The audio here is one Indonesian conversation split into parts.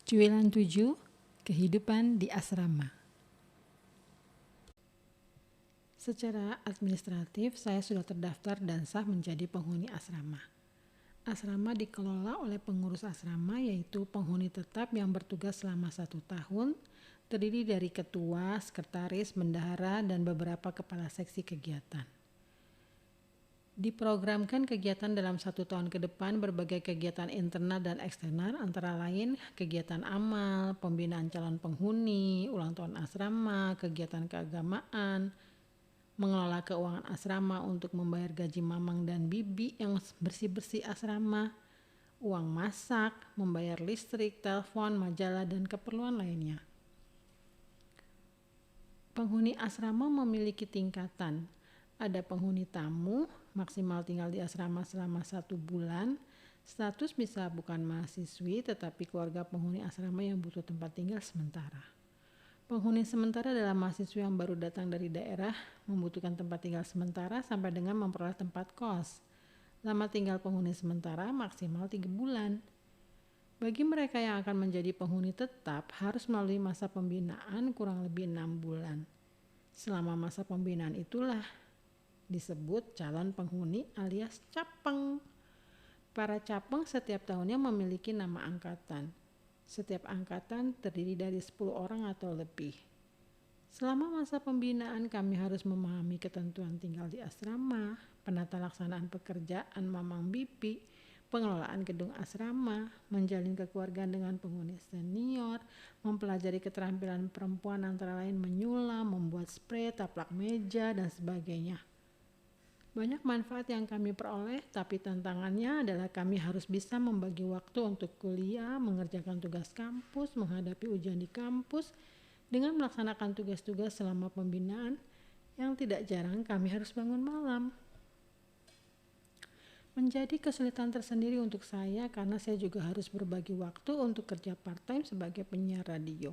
Cuilan 7, Kehidupan di Asrama. Secara administratif, saya sudah terdaftar dan sah menjadi penghuni asrama. Asrama dikelola oleh pengurus asrama, yaitu penghuni tetap yang bertugas selama 1 tahun, terdiri dari ketua, sekretaris, bendahara, dan beberapa kepala seksi kegiatan. Diprogramkan kegiatan dalam 1 tahun ke depan berbagai kegiatan internal dan eksternal, antara lain kegiatan amal, pembinaan calon penghuni, ulang tahun asrama, kegiatan keagamaan, mengelola keuangan asrama untuk membayar gaji mamang dan bibi yang bersih-bersih asrama, uang masak, membayar listrik, telepon, majalah, dan keperluan lainnya. Penghuni asrama memiliki tingkatan. Ada penghuni tamu, maksimal tinggal di asrama selama 1 bulan. Status bisa bukan mahasiswi, tetapi keluarga penghuni asrama yang butuh tempat tinggal sementara. Penghuni sementara adalah mahasiswa yang baru datang dari daerah, membutuhkan tempat tinggal sementara sampai dengan memperoleh tempat kos. Lama tinggal penghuni sementara maksimal 3 bulan. Bagi mereka yang akan menjadi penghuni tetap, harus melalui masa pembinaan kurang lebih 6 bulan. Selama masa pembinaan itulah disebut calon penghuni alias capeng. Para capeng setiap tahunnya memiliki nama angkatan. Setiap angkatan terdiri dari 10 orang atau lebih. Selama masa pembinaan kami harus memahami ketentuan tinggal di asrama, penata laksanaan pekerjaan mamang bibi, pengelolaan gedung asrama, menjalin kekeluargaan dengan penghuni senior, mempelajari keterampilan perempuan antara lain menyulam, membuat spray, taplak meja, dan sebagainya. Banyak manfaat yang kami peroleh, tapi tantangannya adalah kami harus bisa membagi waktu untuk kuliah, mengerjakan tugas kampus, menghadapi ujian di kampus, dengan melaksanakan tugas-tugas selama pembinaan yang tidak jarang kami harus bangun malam. Menjadi kesulitan tersendiri untuk saya karena saya juga harus berbagi waktu untuk kerja part-time sebagai penyiar radio.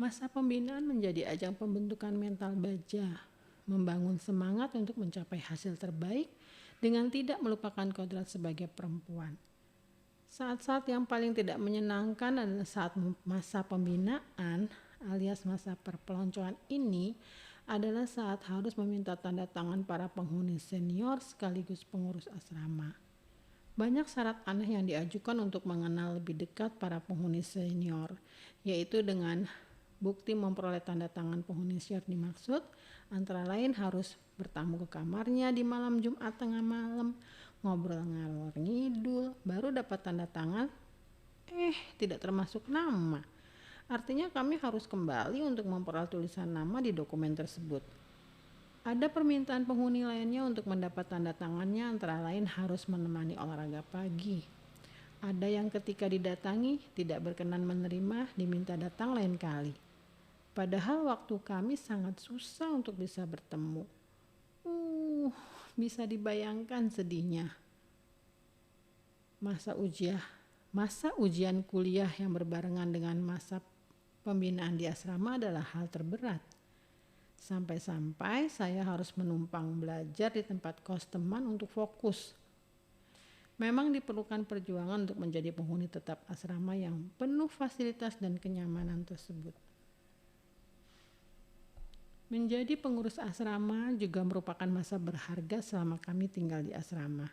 Masa pembinaan menjadi ajang pembentukan mental baja, membangun semangat untuk mencapai hasil terbaik dengan tidak melupakan kodrat sebagai perempuan. Saat-saat yang paling tidak menyenangkan adalah saat masa pembinaan alias masa perpeloncoan ini adalah saat harus meminta tanda tangan para penghuni senior sekaligus pengurus asrama. Banyak syarat aneh yang diajukan untuk mengenal lebih dekat para penghuni senior, yaitu dengan bukti memperoleh tanda tangan penghuni senior dimaksud, antara lain harus bertamu ke kamarnya di malam Jumat tengah malam, ngobrol ngalor ngidul, baru dapat tanda tangan, tidak termasuk nama. Artinya kami harus kembali untuk memperoleh tulisan nama di dokumen tersebut. Ada permintaan penghuni lainnya untuk mendapat tanda tangannya, antara lain harus menemani olahraga pagi. Ada yang ketika didatangi tidak berkenan menerima, diminta datang lain kali. Padahal waktu kami sangat susah untuk bisa bertemu. Bisa dibayangkan sedihnya. Masa ujian kuliah yang berbarengan dengan masa pembinaan di asrama adalah hal terberat. Sampai-sampai saya harus menumpang belajar di tempat kos teman untuk fokus. Memang diperlukan perjuangan untuk menjadi penghuni tetap asrama yang penuh fasilitas dan kenyamanan tersebut. Menjadi pengurus asrama juga merupakan masa berharga selama kami tinggal di asrama.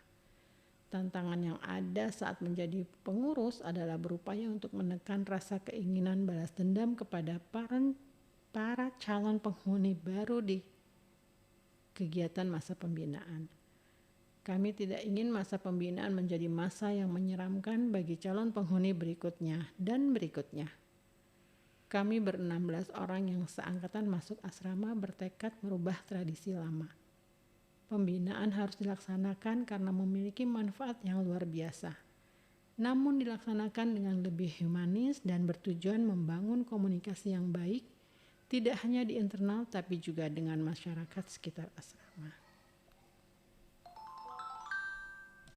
Tantangan yang ada saat menjadi pengurus adalah berupaya untuk menekan rasa keinginan balas dendam kepada para calon penghuni baru di kegiatan masa pembinaan. Kami tidak ingin masa pembinaan menjadi masa yang menyeramkan bagi calon penghuni berikutnya dan berikutnya. Kami ber-16 orang yang seangkatan masuk asrama bertekad merubah tradisi lama. Pembinaan harus dilaksanakan karena memiliki manfaat yang luar biasa. Namun dilaksanakan dengan lebih humanis dan bertujuan membangun komunikasi yang baik, tidak hanya di internal tapi juga dengan masyarakat sekitar asrama.